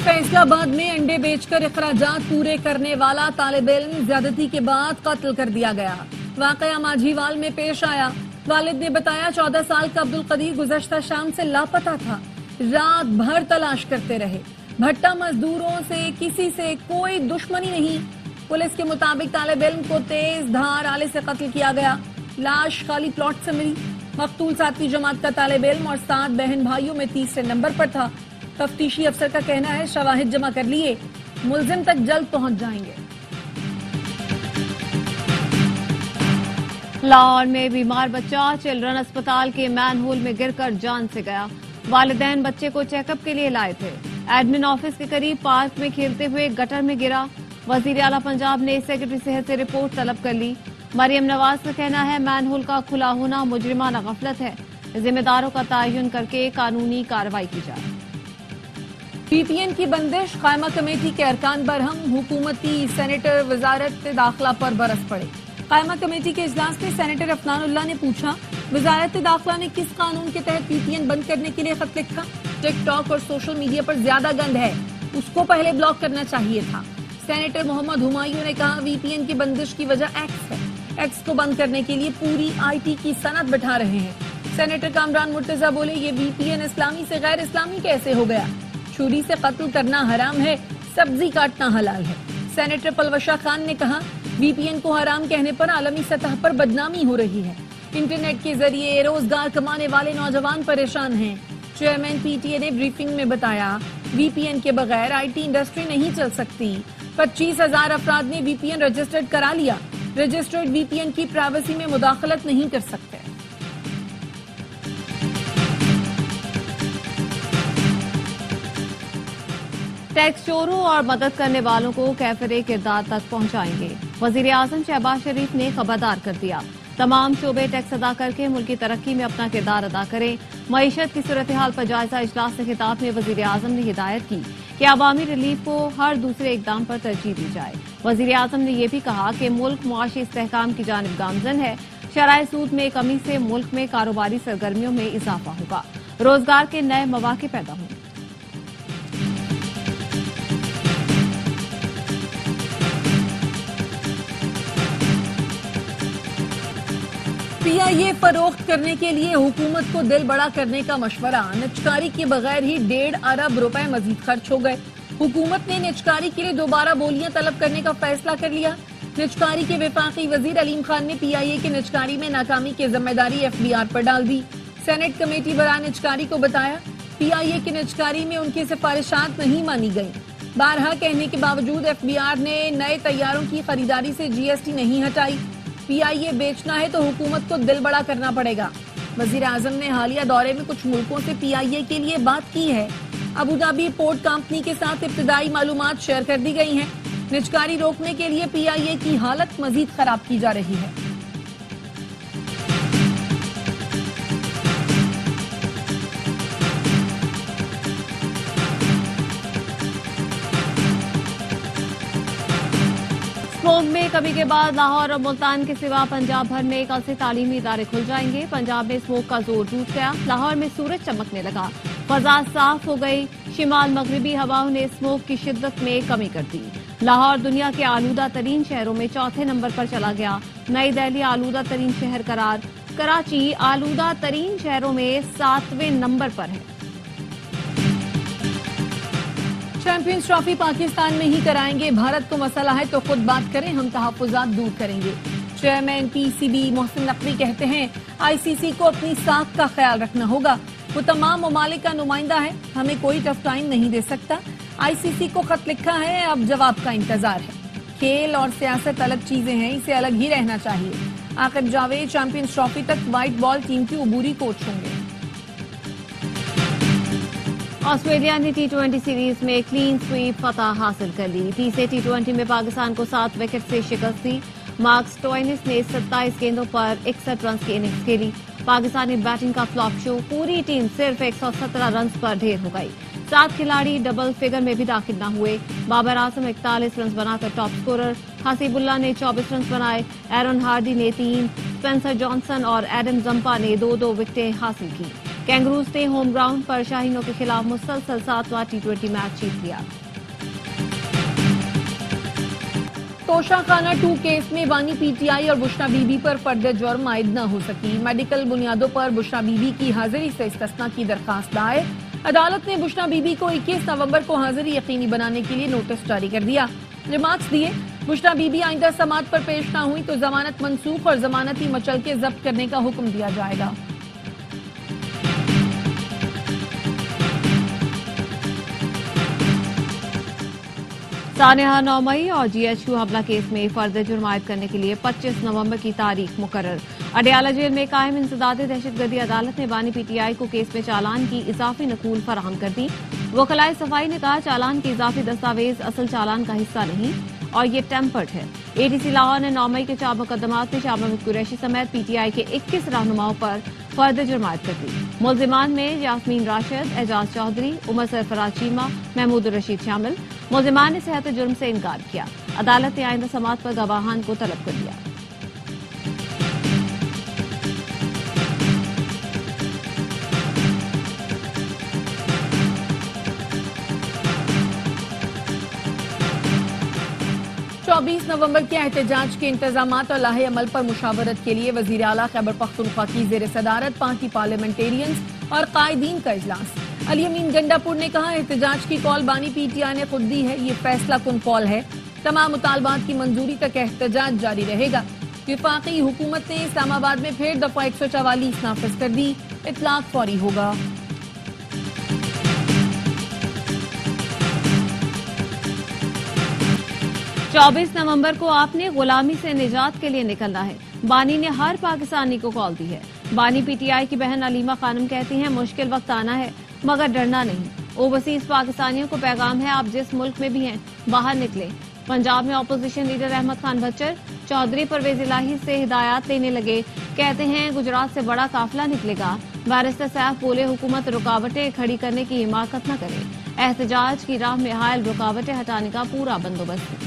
फैसला बाद में अंडे बेचकर अखराजात पूरे करने वाला तालिब इल्म ज्यादती के बाद कत्ल कर दिया गया। वाकया माझीवाल में पेश आया। वालिद ने बताया 14 साल का अब्दुल कदीर गुज़श्ता शाम से लापता था। रात भर तलाश करते रहे। भट्टा मजदूरों से किसी से कोई दुश्मनी नहीं। पुलिस के मुताबिक तालिब इल्म को तेज धार आले से कत्ल किया गया। लाश खाली प्लॉट से मिली। मकतूल 7वीं जमात का तालिब इल्म और 7 बहन भाइयों में तीसरे नंबर पर था। तफ्तीशी अफसर का कहना है शवाहिद जमा कर लिए, मुलजिम तक जल्द पहुंच जाएंगे। लाहौर में बीमार बच्चा चिल्ड्रन अस्पताल के मैनहोल में गिरकर जान से गया। वालिदैन बच्चे को चेकअप के लिए लाए थे। एडमिन ऑफिस के करीब पार्क में खेलते हुए गटर में गिरा। वजीर आला पंजाब ने सेक्रेटरी सेहत से रिपोर्ट तलब कर ली। मरियम नवाज का कहना है मैनहोल का खुला होना मुजरिमाना गफलत है। जिम्मेदारों का तयन करके कानूनी कार्रवाई की जाए। पीटीएन की बंदिश, कायमा कमेटी के अरकान बरहम, हुकूमती सेनेटर वजारत दाखिला पर बरस पड़े। कायमा कमेटी के इजलास में सेनेटर अफनानुल्लाह ने पूछा, वजारत दाखिला ने किस कानून के तहत पीटीएन बंद करने के लिए खत लिखा? टिकटॉक और सोशल मीडिया पर ज्यादा गंद है, उसको पहले ब्लॉक करना चाहिए था। सेनेटर मोहम्मद हुमायूं ने कहा वीपीएन की बंदिश की वजह एक्स है। एक्स को बंद करने के लिए पूरी आईटी की सनद बैठा रहे हैं। सेनेटर कामरान मुर्तजा बोले, ये वीपीएन इस्लामी से गैर इस्लामी कैसे हो गया? छुरी से कत्ल करना हराम है, सब्जी काटना हलाल है। सेनेटर पलवशा खान ने कहा वीपीएन को हराम कहने पर आलमी सतह पर बदनामी हो रही है। इंटरनेट के जरिए रोजगार कमाने वाले नौजवान परेशान हैं। चेयरमैन पीटीए ने ब्रीफिंग में बताया वीपीएन के बगैर आईटी इंडस्ट्री नहीं चल सकती। 25,000 अफराद ने वीपीएन रजिस्टर्ड करा लिया। रजिस्टर्ड वीपीएन की प्राइवेसी में मुदाखलत नहीं कर सकते। टैक्स चोरों और मदद करने वालों को कैफरे किरदार तक पहुंचाएंगे। वजीर आजम शहबाज शरीफ ने खबरदार कर दिया, तमाम शोबे टैक्स अदा करके मुल्क की तरक्की में अपना किरदार अदा करें। मईशत की सूरत हाल पर जायजा इजलास से खिताब में वजीर आजम ने हिदायत की कि अवामी रिलीफ को हर दूसरे इकदाम पर तरजीह दी जाए। वजीर आजम ने यह भी कहा कि मुल्क मुआशी इस्तेहकाम की जानिब गामजन है। शराय सूद में कमी से मुल्क में कारोबारी सरगर्मियों में इजाफा होगा, रोजगार के नए मौके पैदा होंगे। पीआईए फरोख्त करने के लिए हुकूमत को दिल बड़ा करने का मशवरा। निचकारी के बगैर ही 1.5 अरब रुपए मजीद खर्च हो गए। हुकूमत ने निचकारी के लिए दोबारा बोलियां तलब करने का फैसला कर लिया। निचकारी के वफाकी वजीर अलीम खान ने पीआईए के निचकारी में नाकामी की जिम्मेदारी एफबीआर पर डाल दी। सेनेट कमेटी बराए निचकारी को बताया पीआईए की निचकारी में उनकी सिफारिशात नहीं मानी गई। बारहा कहने के बावजूद एफबीआर ने नए तैयारों की खरीदारी से जीएसटी नहीं हटाई। पीआईए बेचना है तो हुकूमत को दिल बड़ा करना पड़ेगा। वजीर आजम ने हालिया दौरे में कुछ मुल्कों से पीआईए के लिए बात की है। अबू धाबी पोर्ट कंपनी के साथ इब्तिदाई मालूमात शेयर कर दी गई हैं। निचकारी रोकने के लिए पीआईए की हालत मजीद खराब की जा रही है। स्मोक में कमी के बाद लाहौर और मुल्तान के सिवा पंजाब भर में कल से तालीमी इदारे खुल जाएंगे। पंजाब में स्मोक का जोर टूट गया। लाहौर में सूरज चमकने लगा, फजा साफ हो गई। शिमाल मगरबी हवाओं ने स्मोक की शिद्दत में कमी कर दी। लाहौर दुनिया के आलूदा तरीन शहरों में 4थे नंबर पर चला गया। नई दिल्ली आलूदा तरीन शहर करार। कराची आलूदा तरीन शहरों में 7वें नंबर पर है। चैंपियंस ट्रॉफी पाकिस्तान में ही कराएंगे। भारत को मसला है तो खुद बात करें, हम तहफ्फुज़ात दूर करेंगे। चेयरमैन पीसीबी मोहसिन नकवी कहते हैं आईसीसी को अपनी साख का ख्याल रखना होगा। वो तमाम ममालिक का नुमाइंदा है, हमें कोई टफ टाइम नहीं दे सकता। आईसीसी को खत लिखा है, अब जवाब का इंतजार है। खेल और सियासत अलग चीजें हैं, इसे अलग ही रहना चाहिए। आकिब जावेद चैंपियंस ट्रॉफी तक व्हाइट बॉल टीम की उबूरी कोच होंगे। ऑस्ट्रेलिया ने टी20 सीरीज में क्लीन स्वीप फतह हासिल कर ली। तीसरे टी20 में पाकिस्तान को 7 विकेट से शिकस्त दी। मार्क स्टोइनिस ने 27 गेंदों पर 61 रन की इनिंग्स खेली। पाकिस्तानी बैटिंग का फ्लॉप शो, पूरी टीम सिर्फ 117 रन पर ढेर हो गई। 7 खिलाड़ी डबल फिगर में भी दाखिल न हुए। बाबर आजम 41 रन बनाकर टॉप स्कोरर। हसीबुल्ला ने 24 रन बनाए। एरन हार्डी ने 3, स्पेंसर जॉनसन और एडम जंपा ने 2-2 विकेटें हासिल की। कैंगरूज ने होम ग्राउंड पर शाहीनों के खिलाफ मुसलसल 7वां T20 मैच जीत लिया। तोशाखाना 2 केस में बानी पीटीआई और बुशरा बीबी पर फर्द जुर्म आयद न हो सकी। मेडिकल बुनियादों पर बुशरा बीबी की हाजिरी से इस्तिस्ना की दरखास्त दायर। अदालत ने बुशरा बीबी को 21 नवंबर को हाजिरी यकीनी बनाने के लिए नोटिस जारी कर दिया। रिमार्क्स दिए, बुशरा बीबी आइंदा समाअत पर पेश न हुई तो जमानत मंसूख और जमानती मचलके जब्त करने का हुक्म दिया जाएगा। सानेहा 9 मई और GHQ हमला केस में फर्द जुर्म आयद करने के लिए 25 नवंबर की तारीख मुकर्रर। अडयाला जेल में कायम इंसदाद दहशतगर्दी अदालत ने बानी पीटीआई को केस में चालान की इजाफी नकूल फराहम कर दी। वकलाए सफाई ने कहा, चालान की इजाफी दस्तावेज असल चालान का हिस्सा नहीं और ये टेम्पर्ड है। ATC लाहौर ने 9 मई के 4 मुकदमात में शाह महमूद कुरैशी समेत पीटीआई के 21 रहनुमाओं पर फर्द जुर्म आयद कर दी। मुल्जिमान में यास्मीन राशिद, एजाज चौधरी, उमर सरफराज चीमा, महमूद रशीद शामिल। मुल्जिमान ने सेहत जुर्म से इनकार किया। अदालत ने आइंदा समाअत पर गवाहान को तलब कर लिया। चौबीस नवंबर के एहतजाज के इंतजामात और लाहे अमल पर मुशावरत के लिए वजीर आला खैबर पख्तूनख्वा की जेर सदारत पार्टी पार्लियामेंटेरियंस और कायदीन का इजलास। अली अमीन गंडापुर ने कहा, एहतजाज की कॉल बानी पीटीआई ने खुद दी है, ये फैसला कुन कॉल है। तमाम मुतालबात की मंजूरी तक एहतजाज जारी रहेगा। विफाकी हुकूमत ने इस्लामाबाद में फिर दफा 144 नाफिज कर दी, इतलाक फौरी होगा। चौबीस नवंबर को आपने गुलामी से निजात के लिए निकलना है। बानी ने हर पाकिस्तानी को कॉल दी है। बानी पीटीआई की बहन अलीमा खानम कहती हैं, मुश्किल वक्त आना है मगर डरना नहीं। ओवरसीज पाकिस्तानियों को पैगाम है, आप जिस मुल्क में भी हैं बाहर निकले। पंजाब में अपोजिशन लीडर अहमद खान भच्चर चौधरी परवेज इलाही से हिदायत लेने लगे। कहते हैं, गुजरात से बड़ा काफिला निकलेगा। बैरिस्टर सैफ बोले, हुकूमत रुकावटें खड़ी करने की हिमाकत न करे। एहतजाज की राह में हायल रुकावटें हटाने का पूरा बंदोबस्त।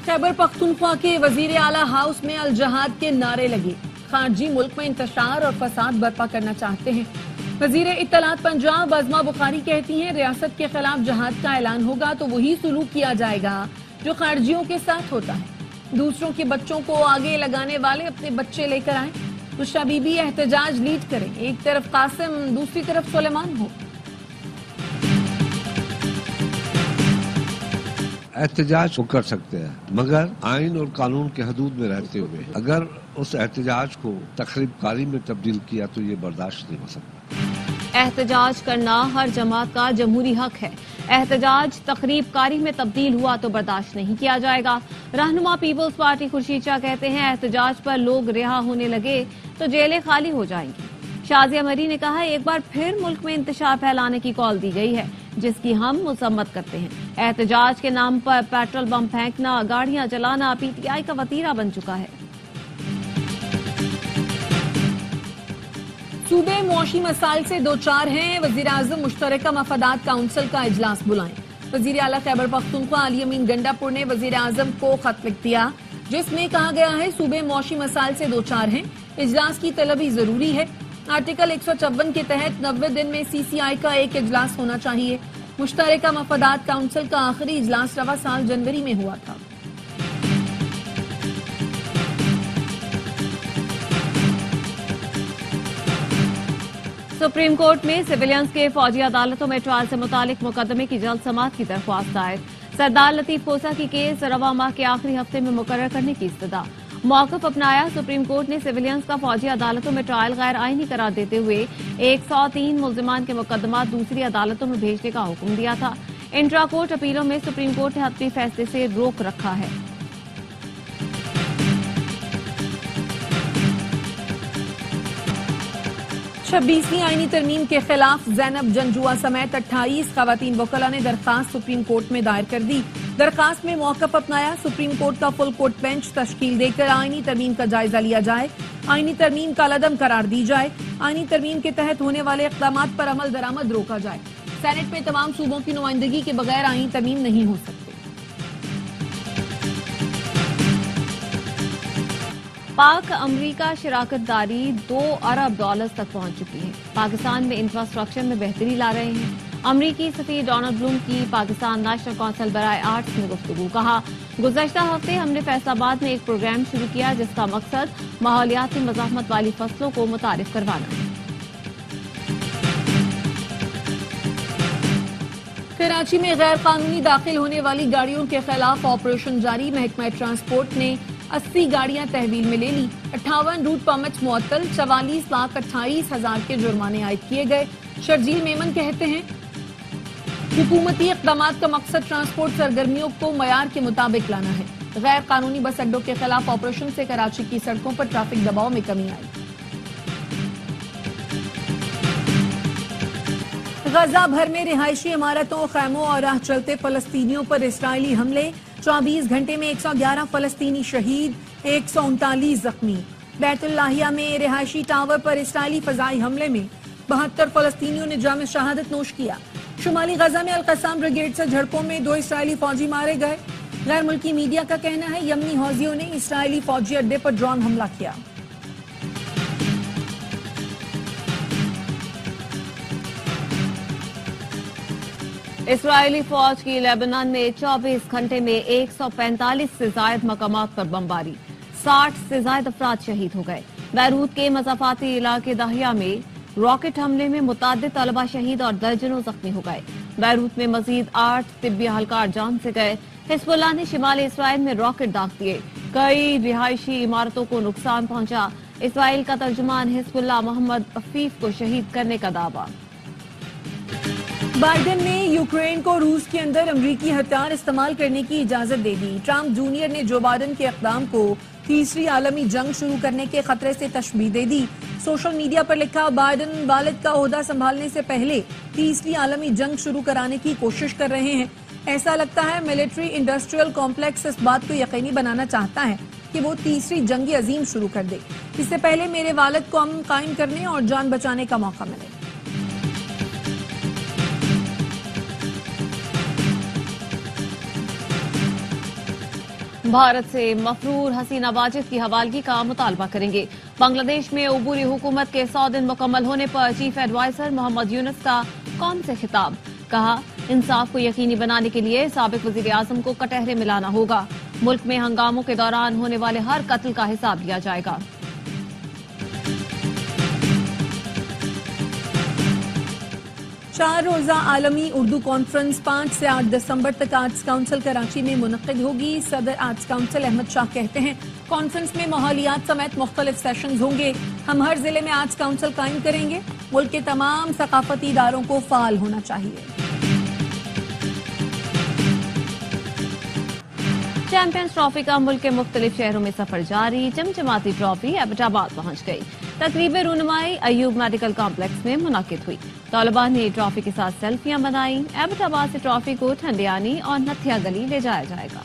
खैबर पख्तूनख्वा के वजीर आला हाउस में अल जहाद के नारे लगे। खारजी मुल्क में इंतशार और फसाद बर्पा करना चाहते हैं। वजीर इत्तलात पंजाब अज़मा बुखारी कहती हैं, रियासत के खिलाफ जहाद का ऐलान होगा तो वही सुलूक किया जाएगा जो खारजियों के साथ होता है। दूसरों के बच्चों को आगे लगाने वाले अपने बच्चे लेकर आए। बुशरा बीबी एहतजाज लीड करें, एक तरफ कासिम दूसरी तरफ सुलेमान हो। एहतजाज वो कर सकते हैं मगर आइन और कानून के हदूद में रहते हुए। अगर उस एहतजाज को तखरीब कारी में तब्दील किया तो ये बर्दाश्त नहीं हो सकता। एहतजाज करना हर जमात का जमहूरी हक है। एहतजाज तकरीब कारी में तब्दील हुआ तो बर्दाश्त नहीं किया जाएगा। रहनुमा पीपल्स पार्टी खुर्शीद शाह कहते हैं, एहतजाज पर लोग रिहा होने लगे तो जेलें खाली हो जाएंगी। शाजिया मरी ने कहा, एक बार फिर मुल्क में इंतशार फैलाने की कॉल दी गई है जिसकी हम मुसम्मत करते हैं। एहतजाज के नाम पर पेट्रोल बम फेंकना, गाड़ियां जलाना पीटीआई का वतीरा बन चुका है। सूबे मुआशी मसाइल से दो चार हैं, वजीर आजम मुश्तरका मफादात काउंसिल का इजलास बुलाएं। वजीर आला खैबर पख्तूनख्वा अली अमीन गंडापुर ने वजीर आजम को खत लिख दिया जिसमें कहा गया है, सूबे मुआशी मसाइल से दो चार हैं, इजलास की तलबी जरूरी है। आर्टिकल 154 के तहत 90 दिन में CCI का एक इजलास होना चाहिए। मुश्तरका मफादात काउंसिल का आखिरी इजलास रवा साल जनवरी में हुआ था। सुप्रीम कोर्ट में सिविलियंस के फौजी अदालतों में ट्रायल से मुतालिक मुकदमे की जल्द समाअत की दरख्वास्त दायर। सरदार लतीफ कोसा की केस रवा माह के आखिरी हफ्ते में मुकर्रर करने की इस्तदा। मौक़िफ़ अपनाया। सुप्रीम कोर्ट ने सिविलियंस का फौजी अदालतों में ट्रायल गैर आईनी करार देते हुए 103 मुल्जिमान के मुकदमात दूसरी अदालतों में भेजने का हुक्म दिया था। इंट्रा कोर्ट अपीलों में सुप्रीम कोर्ट ने अपने फैसले से रोक रखा है। छब्बीसवीं आईनी तरमीम के खिलाफ जैनब जंजुआ समेत 28 खवातीन वकला ने दरखास्त सुप्रीम कोर्ट में दायर कर दी। दरखास्त में मौक़िफ़ अपनाया। सुप्रीम कोर्ट का फुल कोर्ट बेंच तश्कील देकर आईनी तरमीम का जायजा लिया जाए। आईनी तरमीम का लदम करार दी जाए। आईनी तरमीम के तहत होने वाले इक़दामात पर अमल दरामद रोका जाए। सेनेट में तमाम सूबों की नुमाइंदगी के बगैर आईनी तरमीम नहीं हो सकती। پاک امریکہ شراکت داری $2 ارب تک پہنچ چکی ہے۔ پاکستان میں انفراسٹرکچر میں بہتری لا رہے ہیں۔ امریکی سفیر ڈونلڈ بلوم کی پاکستان نیشنل کونسل برائے آرٹس میں گفتگو۔ کہا، گزشتہ ہفتے ہم نے فیصل آباد میں ایک پروگرام شروع کیا جس کا مقصد ماحولیاتی مزاحمت والی فصلوں کو متعارف کروانا ہے۔ کراچی میں غیر قانونی داخل ہونے والی گاڑیوں کے خلاف آپریشن جاری۔ محکمہ ٹرانسپورٹ نے 80 گاڑیاں تحویل میں لے لی، 58 روٹ پرمٹس معطل، 44,28,000 کے جرمانے عائد کیے گئے۔ شرجیل میمن کہتے ہیں، حکومتی اقدامات کا مقصد ٹرانسپورٹ سرگرمیوں کو معیار کے مطابق لانا ہے۔ غیر قانونی بس اڈوں کے خلاف آپریشن سے کراچی کی سڑکوں پر ٹریفک دباؤ میں کمی آئی۔ غزہ بھر میں رہائشی عمارتوں، خیموں اور راہ چلتے فلسطینیوں پر اسرائیلی حملے۔ 24 گھنٹے میں 111 فلسطینی شہید، 139 زخمی۔ بیت اللہیہ میں رہائشی ٹاور پر اسرائیلی فضائی حملے میں 72 فلسطینیوں نے جام شہادت نوش کیا۔ شمالی غزہ میں القسام بریگیڈ سے جھڑپوں میں 2 اسرائیلی فوجی مارے گئے۔ غیر ملکی میڈیا کا کہنا ہے یمنی حوثیوں نے اسرائیلی فوجی اڈے پر ڈرون حملہ کیا۔ اسرائیلی فوج کی لیبنان میں 24 گھنٹے میں 145 سے زائد مقامات پر بمباری، 60 سے زائد افراد شہید ہو گئے۔ بیروت کے مضافاتی علاقے داہیہ میں راکٹ حملے میں متعدد طلبہ شہید اور درجنوں زخمی ہو گئے۔ بیروت میں مزید 8 طبی اہلکار جان سے گئے۔ حزب اللہ نے شمالی اسرائیل میں راکٹ داغ دیے، کئی رہائشی عمارتوں کو نقصان پہنچا۔ اسرائیل کا ترجمان حزب اللہ محمد عفیف کو شہید کرنے کا دعویٰ۔ بائیڈن نے یوکرین کو روس کے اندر امریکی ہتھیار استعمال کرنے کی اجازت دے دی۔ ٹرمپ جونیئر نے جو بائیڈن کے اقدام کو تیسری عالمی جنگ شروع کرنے کے خطرے سے تشبیہ دے دی۔ سوشل میڈیا پر لکھا، بائیڈن والد کا عہدہ سنبھالنے سے پہلے تیسری عالمی جنگ شروع کرانے کی کوشش کر رہے ہیں۔ ایسا لگتا ہے ملٹری انڈسٹریل کمپلیکس اس بات کو یقینی بنانا چاہتا ہے کہ وہ تیسری جنگ عظیم شروع کر دے، اس سے پہلے میرے والد کو امن قائم کرنے اور جان بچانے کا موقع ملے۔ بھارت سے مفرور حسینہ واجد کی حوالگی کا مطالبہ کریں گے۔ بنگلہ دیش میں عبوری حکومت کے 100 دن مکمل ہونے پر چیف ایڈوائزر محمد یونس کا قوم سے خطاب۔ کہا، انصاف کو یقینی بنانے کے لیے سابق وزیر اعظم کو کٹہرے میں لانا ہوگا۔ ملک میں ہنگاموں کے دوران ہونے والے ہر قتل کا حساب لیا جائے گا۔ 4 روزہ عالمی اردو کانفرنس 5 سے 8 دسمبر تک آرٹس کونسل کراچی میں منعقد ہوگی۔ صدر آرٹس کونسل احمد شاہ کہتے ہیں، کانفرنس میں ماحولیات سمیت مختلف سیشنز ہوں گے۔ ہم ہر ضلع میں آرٹس کونسل قائم کریں گے۔ ملک کے تمام ثقافتی اداروں کو فعال ہونا چاہیے۔ چیمپئنز ٹرافی کا ملک کے مختلف شہروں میں سفر جاری۔ چمچماتی ٹرافی ایبٹ آباد پہنچ گئی۔ تقریب رونمائی ایوب میڈیکل کمپلیکس میں منعقد ہوئی۔ طلباء نے ٹرافی کے ساتھ سیلفیاں بنائیں۔ ایبٹ آباد سے ٹرافی کو ٹھنڈیانی اور نتھیا گلی لے جایا جائے گا۔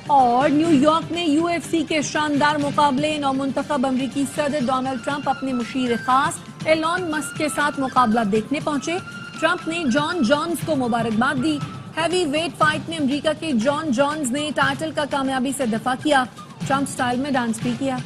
اور نیو یارک میں UFC کے شاندار مقابلے، نومنتخب امریکی صدر ڈونلڈ ٹرمپ اپنے مشیر خاص ایلون مسک کے ساتھ مقابلہ دیکھنے پہنچے۔ ٹرمپ نے جان جونز کو مبارکباد دی۔ ہیوی ویٹ فائٹ میں امریکہ کے جان جونز نے ٹائٹل کا کامیابی سے دفاع کیا۔ ٹرمپ سٹائل میں ڈانس بھی کیا۔